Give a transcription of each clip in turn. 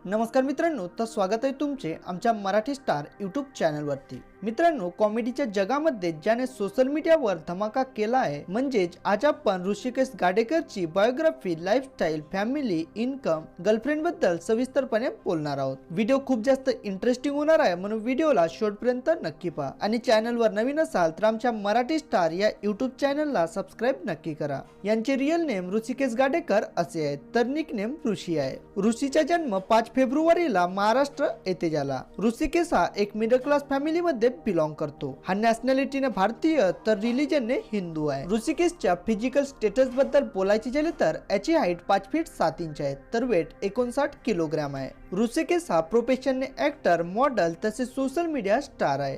नमस्कार मित्रांनो, तर स्वागत आहे तुमचे आमच्या मराठी स्टार यूट्यूब चॅनलवरती। मित्रांनो, कॉमेडीच्या जगामध्ये ज्याने सोशल मीडियावर धमाका केला आहे म्हणजेच आज आपण ऋषिकेश गाडेकरची biography, lifestyle, family, income, girlfriend बद्दल सविस्तरपणे बोलणार आहोत। व्हिडिओ खूप जास्त इंटरेस्टिंग होणार आहे, म्हणून व्हिडिओला शेवटपर्यंत नक्की पहा आणि चॅनलवर नवीन असाल तर आमच्या मराठी स्टार या यूट्यूब चॅनलला सबस्क्राइब नक्की करा। यांचे रिअल नेम ऋषिकेश गाडेकर असे आहे, तर निक नेम ऋषी आहे। ऋषीचा जन्म 5 फेब्रुवारीला महाराष्ट्र येथे झाला। ऋषिकेश हा एक मिडल क्लास फॅमिली मध्ये बिलॉंग करतो। हा नॅशनॅलिटीने भारतीय तर रिलीजनने हिंदू आहे। ऋषिकेशच्या फिजिकल स्टेटस बद्दल बोलायचे झाले तर याची हाईट 5 फीट 7 इंच आहे, तर वेट 59 किलोग्राम आहे। ऋषिकेश हा प्रोफेशनने ऍक्टर, मॉडेल तसेच सोशल मीडिया स्टार आहे।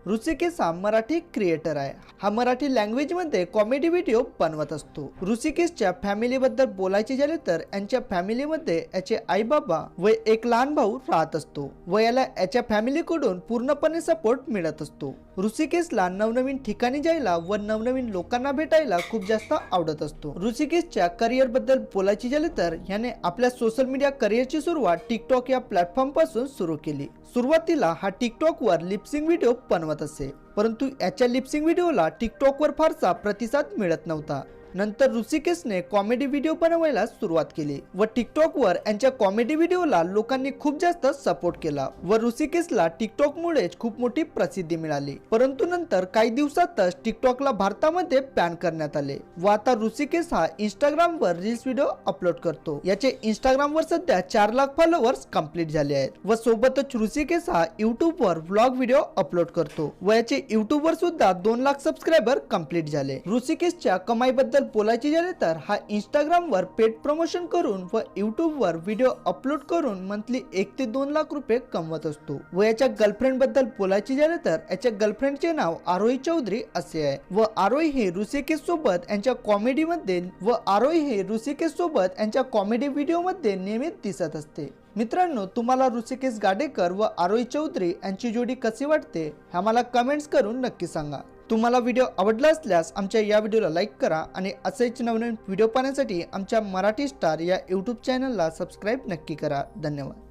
ऋषिकेश हा मराठी क्रिएटर आहे। हा मराठी लँग्वेज मध्ये कॉमेडी व्हिडिओ बनवत असतो। ऋषिकेशच्या फॅमिली बद्दल बोलायचे झाले तर यांच्या फॅमिली मध्ये याचे आई बाबा व एक लहान भाऊ राहत असतो व याला याच्या फॅमिली कडून पूर्णपणे सपोर्ट मिळत असतो। ऋषिकेशला नवनवीन ठिकाणी जायला व नवनवीन लोकांना भेटायला खूप जास्त आवडत असतो। ऋषिकेशच्या करिअर बद्दल बोलायचे झाले तर याने आपल्या सोशल मीडिया करिअरची सुरुवात टिकटॉक या प्लॅटफॉर्म पासून सुरू केली। सुरुवातीला हा टिकटॉक वर लिपसिंग व्हिडिओ बनवत असे, परंतु याच्या लिपसिंग व्हिडिओला टिकटॉक वर फारसा प्रतिसाद मिळत नव्हता। नंतर ऋषिकेशने कॉमेडी व्हिडिओ बनवायला सुरुवात केली व टिकटॉक वर यांच्या कॉमेडी व्हिडिओला लोकांनी खूप जास्त सपोर्ट केला व ऋषिकेशला टिकटॉक मुळेच खूप मोठी प्रसिद्धी मिळाली। परंतु नंतर काही दिवसातच टिकटॉकला भारतामध्ये बॅन करण्यात आले व आता ऋषिकेश हा इंस्टाग्राम वर रील्स व्हिडिओ अपलोड करतो। याचे इंस्टाग्राम वर सध्या 4 लाख फॉलोअर्स कंप्लीट झाले आहेत व सोबतच ऋषिकेश हा युट्यूब वर व्लॉग व्हिडिओ अपलोड करतो व याचे युट्यूब वर सुद्धा 2 लाख सबस्क्रायबर कंप्लीट झाले। ऋषिकेशच्या कमाईबद्दल बोलायचे झाले तर हा इंस्टाग्राम वर पेड प्रमोशन करून व युट्यूब वर व्हिडिओ अपलोड करून मंथली 1 ते 2 लाख रुपये कमवत असतो। व याच्या गर्लफ्रेंड बद्दल बोलायचे झाले तर याच्या गर्लफ्रेंडचे नाव आरोही चौधरी असे आहे व आरोही हे ऋषिकेश सोबत यांच्या कॉमेडी व्हिडिओ मध्ये नेहमीच दिसत असते। मित्रांनो, तुम्हाला ऋषिकेश गाडेकर व आरोही चौधरी यांची जोडी कशी वाटते हे आम्हाला कमेंट्स करून नक्की सांगा। तुम्हाला व्हिडिओ आवडला असल्यास आमच्या या व्हिडिओला लाईक करा आणि असेच नवनवीन व्हिडिओ पाहण्यासाठी आमच्या मराठी स्टार या यूट्यूब चॅनलला सबस्क्राइब नक्की करा। धन्यवाद।